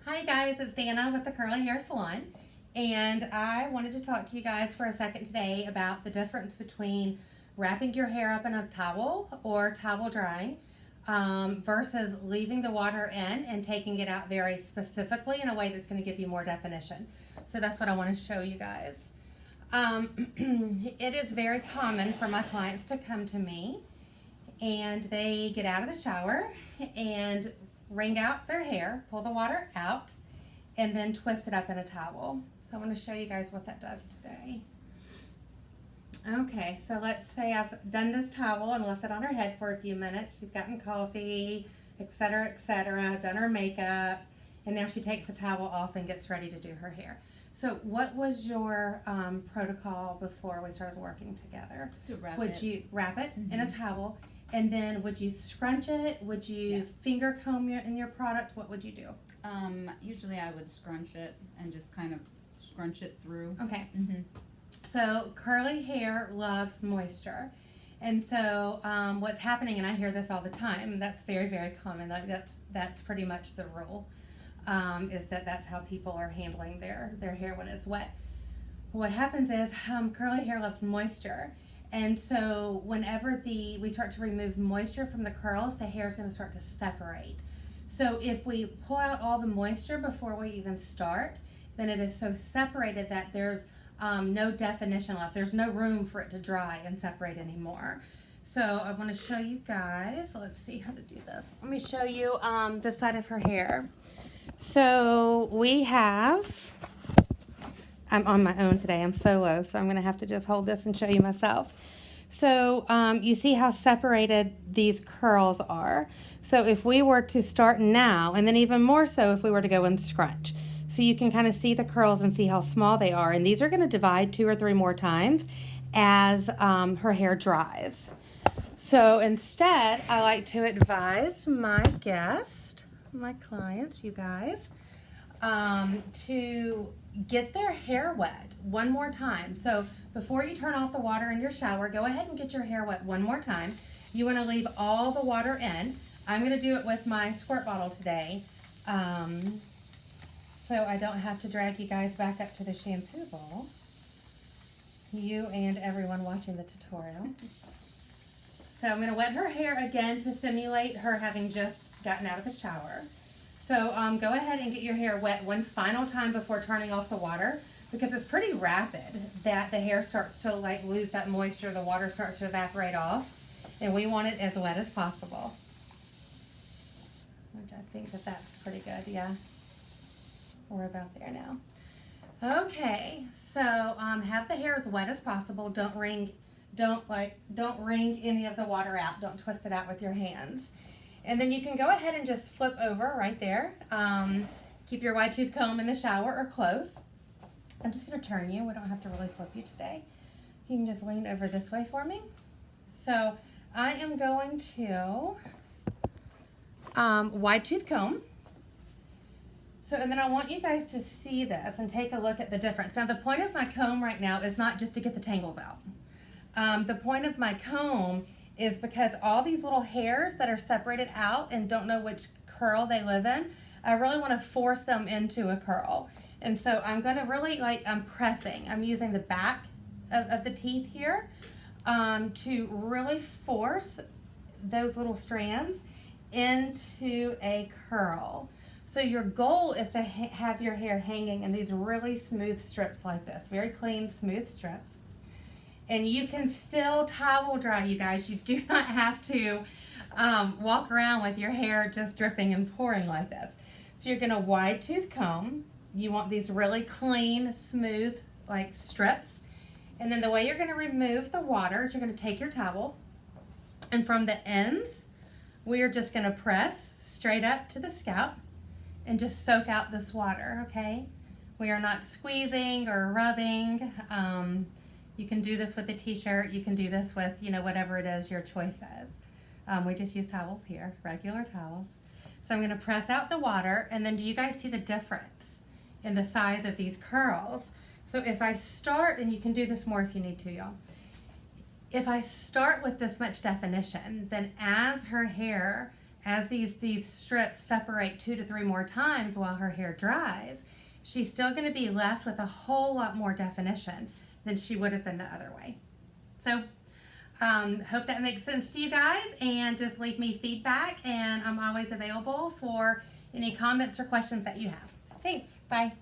Hi guys, it's Dana with the Curly Hair Salon, and I wanted to talk to you guys for a second today about the difference between wrapping your hair up in a towel or towel drying versus leaving the water in and taking it out very specifically in a way that's going to give you more definition. So that's what I want to show you guys. It is very common for my clients to come to me and they get out of the shower and wring out their hair, pull the water out, and then twist it up in a towel. So I want to show you guys what that does today. Okay, so let's say I've done this towel and left it on her head for a few minutes. She's gotten coffee, etc., done her makeup, and now she takes the towel off and gets ready to do her hair. So what was your protocol before we started working together? To wrap Would it. you wrap it in a towel? And then would you scrunch it? Would you finger comb in your product? What would you do? Usually I would scrunch it and just kind of scrunch it through. Okay. Mm-hmm. So curly hair loves moisture. And so what's happening, and I hear this all the time, that's very, very common. That's pretty much the rule, is that's how people are handling their hair when it's wet. What happens is curly hair loves moisture. And so whenever we start to remove moisture from the curls, the hair is going to start to separate. So if we pull out all the moisture before we even start, then it is so separated that there's no definition left. There's no room for it to dry and separate anymore. So I want to show you guys. Let's see how to do this. Let me show you the side of her hair. So we have... I'm on my own today. I'm solo, so I'm going to have to just hold this and show you myself. So you see how separated these curls are. So if we were to start now, and then even more so if we were to go and scrunch. So you can kind of see the curls and see how small they are. And these are going to divide 2 or 3 more times as her hair dries. So instead, I like to advise my guests, my clients, you guys, to get their hair wet one more time. So before you turn off the water in your shower, go ahead and get your hair wet one more time. You want to leave all the water in. I'm going to do it with my squirt bottle today, so I don't have to drag you guys back up to the shampoo bowl. You and everyone watching the tutorial. So I'm going to wet her hair again to simulate her having just gotten out of the shower. So go ahead and get your hair wet one final time before turning off the water, because it's pretty rapid that the hair starts to lose that moisture, the water starts to evaporate off, and we want it as wet as possible. Which I think that's pretty good, yeah. We're about there now. Okay, so have the hair as wet as possible. Don't wring any of the water out. Don't twist it out with your hands. And then you can go ahead and just flip over right there. Keep your wide tooth comb in the shower or close. I'm just going to turn you. We don't have to really flip you today. You can just lean over this way for me. So I am going to wide tooth comb. So, and then I want you guys to see this and take a look at the difference. Now, the point of my comb right now is not just to get the tangles out. The point of my comb is because all these little hairs that are separated out and don't know which curl they live in, I really want to force them into a curl. And so I'm going to really, I'm pressing. I'm using the back of the teeth here to really force those little strands into a curl. So your goal is to have your hair hanging in these really smooth strips like this, very clean, smooth strips. And you can still towel dry, you guys. You do not have to walk around with your hair just dripping and pouring like this. So you're going to wide tooth comb. You want these really clean, smooth, strips. And then the way you're going to remove the water is you're going to take your towel, and from the ends, we are just going to press straight up to the scalp and just soak out this water, okay? We are not squeezing or rubbing. You can do this with a t-shirt. You can do this with, whatever it is your choice is. We just use towels here, regular towels. So I'm going to press out the water, and then do you guys see the difference in the size of these curls? So if I start, and you can do this more if you need to, y'all. If I start with this much definition, then as her hair as these strips separate 2 to 3 more times while her hair dries, she's still going to be left with a whole lot more definition than she would have been the other way. So hope that makes sense to you guys, and just leave me feedback, and I'm always available for any comments or questions that you have. Thanks. Bye.